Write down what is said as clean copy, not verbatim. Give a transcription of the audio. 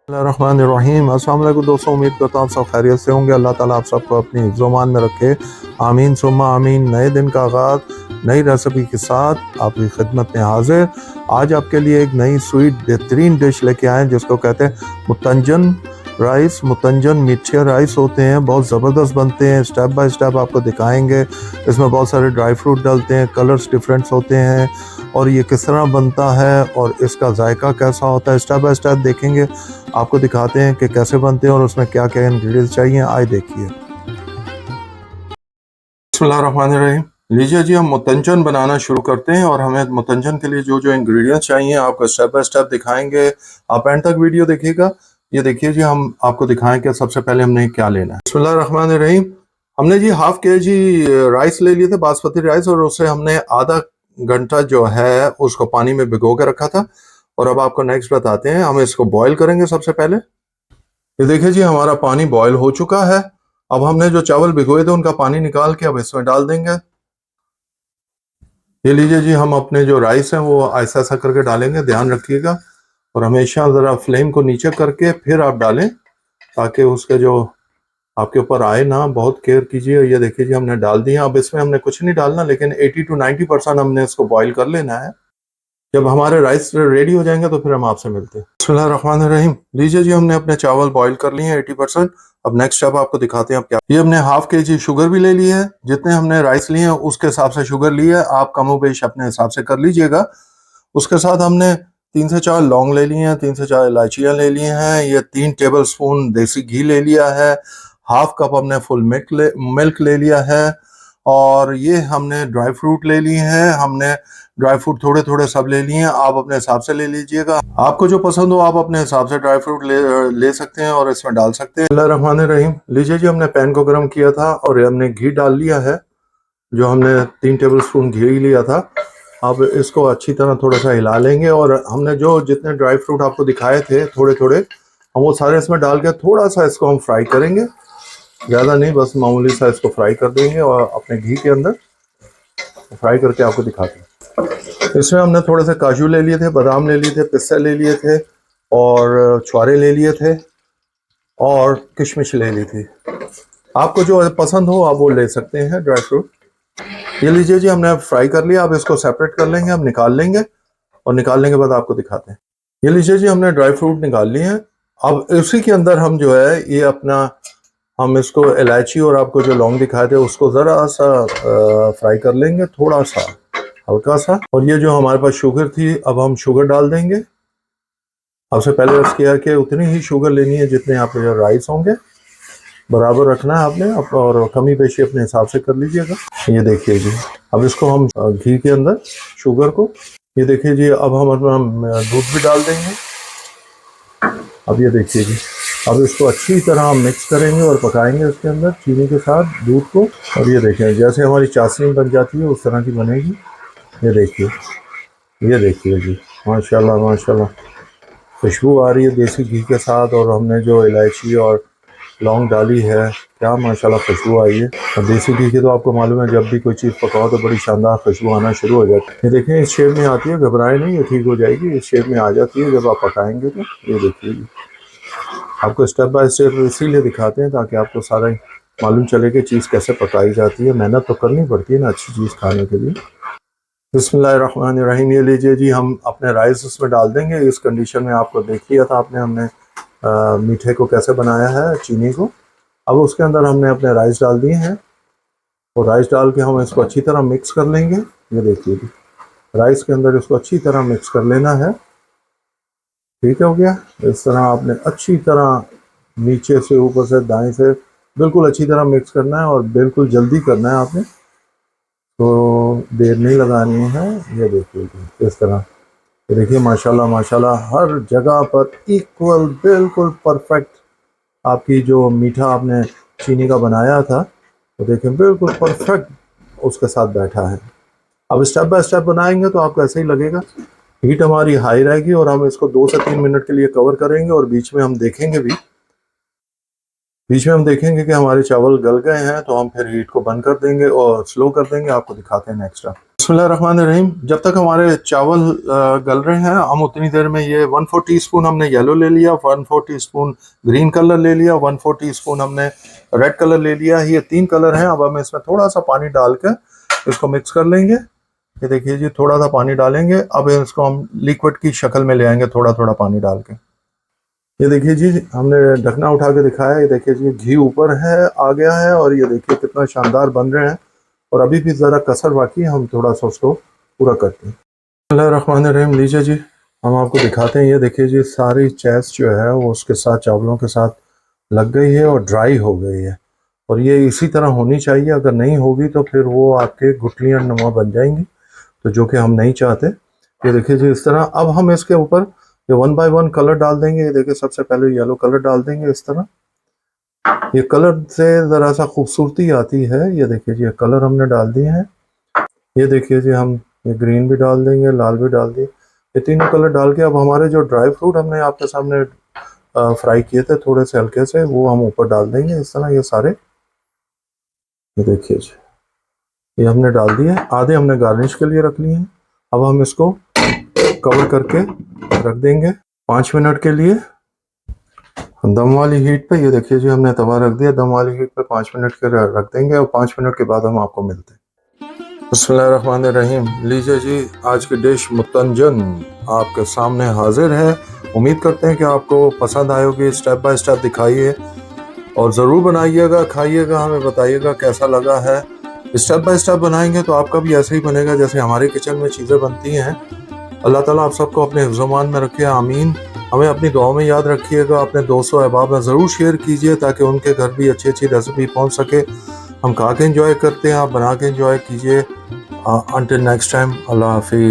रहीम अस्सलाम वालेकुम दोस्तों, उम्मीद करता हूँ आप सब खैरियत से होंगे। अल्लाह ताला आप सबको अपनी हिफ्ज़-ओ-मान में रखे, आमीन सुम्मा आमीन। नए दिन का आगाज़ नई रेसिपी के साथ आपकी खिदमत में हाजिर। आज आपके लिए एक नई स्वीट बेहतरीन डिश लेके आए जिसको कहते हैं मुतंजन राइस। मुतंजन मीठे राइस होते हैं, बहुत ज़बरदस्त बनते हैं। स्टेप बाय स्टेप आपको दिखाएंगे। इसमें बहुत सारे ड्राई फ्रूट डलते हैं, कलर्स डिफरेंट्स होते हैं और ये किस तरह बनता है और इसका जायका कैसा होता है, स्टेप बाय स्टेप देखेंगे। आपको दिखाते हैं कि कैसे बनते हैं और उसमें क्या क्या इंग्रेडिएंट्स चाहिए। आइए देखिए। बिस्मिल्लाहिर्रहमानिर्रहीम। लीजिए जी, हम मुतंजन बनाना शुरू करते हैं और हमें मुतंजन के लिए जो जो इंग्रेडिएंट्स चाहिए आपको स्टेप बाय स्टेप दिखाएंगे। आप एंड तक वीडियो देखिएगा। ये देखिए जी, हम आपको दिखाएं कि सबसे पहले हमने क्या लेना है। बिस्मिल्लाहिर्रहमानिर्रहीम। हमने जी हाफ के जी राइस ले लिए थे, बासमती राइस, और उसे हमने आधा घंटा जो है उसको पानी में भिगो के रखा था। और अब आपको नेक्स्ट बताते हैं, हम इसको बॉईल करेंगे सबसे पहले। ये देखिए जी, हमारा पानी बॉयल हो चुका है। अब हमने जो चावल भिगोए थे उनका पानी निकाल के अब इसमें डाल देंगे। ये लीजिए जी, हम अपने जो राइस हैं वो ऐसा ऐसा करके डालेंगे, ध्यान रखिएगा। और हमेशा ज़रा फ्लेम को नीचे करके फिर आप डालें ताकि उसके जो आपके ऊपर आए ना, बहुत केयर कीजिए। ये देखिए जी, हमने डाल दिया। अब इसमें हमने कुछ नहीं डालना, लेकिन 80 to 90% हमने इसको बॉईल कर लेना है। जब हमारे राइस रेडी हो जाएंगे तो फिर हम आपसे मिलते हैं। बिस्मिल्लाहिर्रहमानिर्रहीम। लीजिए जी, हमने अपने चावल बॉईल कर लिए हैं 80%। अब नेक्स्ट स्टेप आपको दिखाते हैं अब क्या। ये हमने हाफ के जी शुगर भी ले ली है। जितने हमने राइस लिए हैं उसके हिसाब से शुगर ली है। आप कमो बेश अपने हिसाब से कर लीजिएगा। उसके साथ हमने 3 से 4 लौंग ले लिए हैं, 3 से 4 इलायचियाँ ले लिए हैं, ये 3 टेबल स्पून देसी घी ले लिया है, हाफ कप हमने फुल मिल्क ले लिया है, और ये हमने ड्राई फ्रूट ले लिए हैं। हमने ड्राई फ्रूट थोड़े थोड़े सब ले लिए हैं, आप अपने हिसाब से ले लीजिएगा। आपको जो पसंद हो आप अपने हिसाब से ड्राई फ्रूट ले सकते हैं और इसमें डाल सकते हैं। बिस्मिल्लाहिर्रहमानिर्रहीम। लीजिए जी, हमने पैन को गर्म किया था और हमने घी डाल लिया है। जो हमने 3 टेबल स्पून घी लिया था। अब इसको अच्छी तरह थोड़ा सा हिला लेंगे और हमने जो जितने ड्राई फ्रूट आपको दिखाए थे थोड़े थोड़े, हम वो सारे इसमें डाल के थोड़ा सा इसको हम फ्राई करेंगे। ज़्यादा नहीं, बस मामूली सा इसको फ्राई कर देंगे और अपने घी के अंदर फ्राई करके आपको दिखाते हैं। इसमें हमने थोड़े से काजू ले लिए थे, बादाम ले लिए थे, पिस्ता ले लिए थे, और छुआरे ले लिए थे, और किशमिश ले ली थी। आपको जो पसंद हो आप वो ले सकते हैं ड्राई फ्रूट। ये लीजिए जी, हमने फ्राई कर लिया। अब इसको सेपरेट कर लेंगे, हम निकाल लेंगे और निकालने के बाद आपको दिखाते हैं। ये लीजिए जी, हमने ड्राई फ्रूट निकाल लिए हैं। अब इसी के अंदर हम जो है ये अपना, हम इसको इलायची और आपको जो लौंग दिखाए थे उसको ज़रा सा फ्राई कर लेंगे, थोड़ा सा हल्का सा। और ये जो हमारे पास शुगर थी, अब हम शुगर डाल देंगे। सबसे पहले अर्ज़ किया कि उतनी ही शुगर लेनी है जितने आपके जो राइस होंगे, बराबर रखना है आपने, और कमी पेशी अपने हिसाब से कर लीजिएगा। ये देखिए जी, अब इसको हम घी के अंदर शुगर को, ये देखिए जी, अब हम अपना दूध भी डाल देंगे। अब ये देखिए जी, अब इसको अच्छी तरह हम मिक्स करेंगे और पकाएंगे इसके अंदर चीनी के साथ दूध को। और ये देखिए, जैसे हमारी चाशनी बन जाती है उस तरह की बनेगी। ये देखिए जी, माशाल्लाह माशाल्लाह, खुशबू आ रही है देसी घी के साथ, और हमने जो इलायची और लौंग डाली है, क्या माशाल्लाह खुशबू आई है। और देसी घी की तो आपको मालूम है, जब भी कोई चीज़ पकाओ तो बड़ी शानदार खुशबू आना शुरू हो जाती है। ये देखें, इस शेप में आती है, घबराए नहीं, ये ठीक हो जाएगी। इस शेप में आ जाती है जब आप पकाएंगे तो। ये देखिए, आपको स्टेप बाय स्टेप इसीलिए दिखाते हैं ताकि आपको सारा मालूम चले कि चीज़ कैसे पकाई जाती है। मेहनत तो करनी पड़ती है ना अच्छी चीज़ खाने के लिए। बिस्मिल्लाहिर्रहमानिर्रहीम। ये लीजिए जी, हम अपने राइस उसमें डाल देंगे। इस कंडीशन में आपको देख लिया था आपने, हमने मीठे को कैसे बनाया है, चीनी को। अब उसके अंदर हमने अपने राइस डाल दिए हैं और राइस डाल के हम इसको अच्छी तरह मिक्स कर लेंगे। ये देखिए जी, राइस के अंदर इसको अच्छी तरह मिक्स कर लेना है। ठीक हो गया। इस तरह आपने अच्छी तरह नीचे से ऊपर से दाएं से बिल्कुल अच्छी तरह मिक्स करना है और बिल्कुल जल्दी करना है आपने, तो देर नहीं लगानी है। ये देखिए जी, इस तरह। ये देखिए, माशाल्लाह माशाल्लाह, हर जगह पर इक्वल, बिल्कुल परफेक्ट आपकी जो मीठा आपने चीनी का बनाया था, तो देखिए बिल्कुल परफेक्ट उसके साथ बैठा है। अब स्टेप बाय स्टेप बनाएंगे तो आपको ऐसे ही लगेगा। हीट हमारी हाई रहेगी और हम इसको 2 से 3 मिनट के लिए कवर करेंगे और बीच में हम देखेंगे भी बीच में हम देखेंगे कि हमारे चावल गल गए हैं तो हम फिर हीट को बंद कर देंगे और स्लो कर देंगे, आपको दिखाते हैं नेक्स्ट। बिस्मिल्लाहिर्रहमानिर्रहीम। जब तक हमारे चावल गल रहे हैं हम उतनी देर में ये 1/4 टीस्पून हमने येलो ले लिया, 1/4 टीस्पून ग्रीन कलर ले लिया, 1/4 टीस्पून हमने रेड कलर ले लिया। ये 3 कलर हैं। अब हम इसमें थोड़ा सा पानी डाल कर इसको मिक्स कर लेंगे। ये देखिए जी, थोड़ा सा पानी डालेंगे। अब इसको हम लिक्विड की शक्ल में ले आएंगे थोड़ा थोड़ा पानी डाल के। ये देखिए जी, हमने ढकना उठा के दिखाया। ये देखिए जी, घी ऊपर है आ गया है और ये देखिए कितना शानदार बन रहे हैं। और अभी भी ज़रा कसर बाकी है, हम थोड़ा सा उसको पूरा करते हैं। बिस्मिल्लाहिर्रहमानिर्रहीम। लीजिए जी, हम आपको दिखाते हैं। ये देखिए जी, सारी चैस जो है वो उसके साथ चावलों के साथ लग गई है और ड्राई हो गई है। और ये इसी तरह होनी चाहिए, अगर नहीं होगी तो फिर वो आपके गुठलियाँ नुमा बन जाएंगी, तो जो कि हम नहीं चाहते। ये देखिए जी, इस तरह। अब हम इसके ऊपर ये 1 बाय 1 कलर डाल देंगे। ये देखिए, सबसे पहले येलो कलर डाल देंगे इस तरह। ये कलर से ज़रा सा खूबसूरती आती है। ये देखिए जी, ये कलर हमने डाल दिए हैं। ये देखिए जी, हम ये ग्रीन भी डाल देंगे, लाल भी डाल दिए। ये तीनों कलर डाल के अब हमारे जो ड्राई फ्रूट हमने आपके सामने फ्राई किए थे थोड़े से हल्के से, वो हम ऊपर डाल देंगे इस तरह, ये सारे। ये देखिए जी, ये हमने डाल दिए। आधे हमने गार्निश के लिए रख लिए हैं। अब हम इसको कवर करके रख देंगे 5 मिनट के लिए दम वाली हीट पे। ये देखिए जी, हमने तवा रख दिया दम वाली हीट पे, 5 मिनट के रख देंगे और 5 मिनट के बाद हम आपको मिलते हैं। बिस्मिल्लाहिर्रहमानिर्रहीम। लीजिए जी, आज की डिश मुत्तंजन आपके सामने हाजिर है। उम्मीद करते हैं कि आपको पसंद आई होगी। स्टेप बाय स्टेप दिखाइए और ज़रूर बनाइएगा, खाइएगा, हमें बताइएगा कैसा लगा है। स्टेप बाय स्टेप बनाएंगे तो आपका भी ऐसे ही बनेगा जैसे हमारे किचन में चीज़ें बनती हैं। अल्लाह ताला आप सबको अपने हिफ्ज़-ओ-मान में रखे, आमीन। हमें अपनी दुआ में याद रखिएगा। अपने दोस्तों अहबाब में ज़रूर शेयर कीजिए ताकि उनके घर भी अच्छी अच्छी रेसिपी पहुंच सके। हम खा के एंजॉय करते हैं, आप बना के एंजॉय कीजिए। अंटिल नेक्स्ट टाइम, अल्लाह हाफिज़।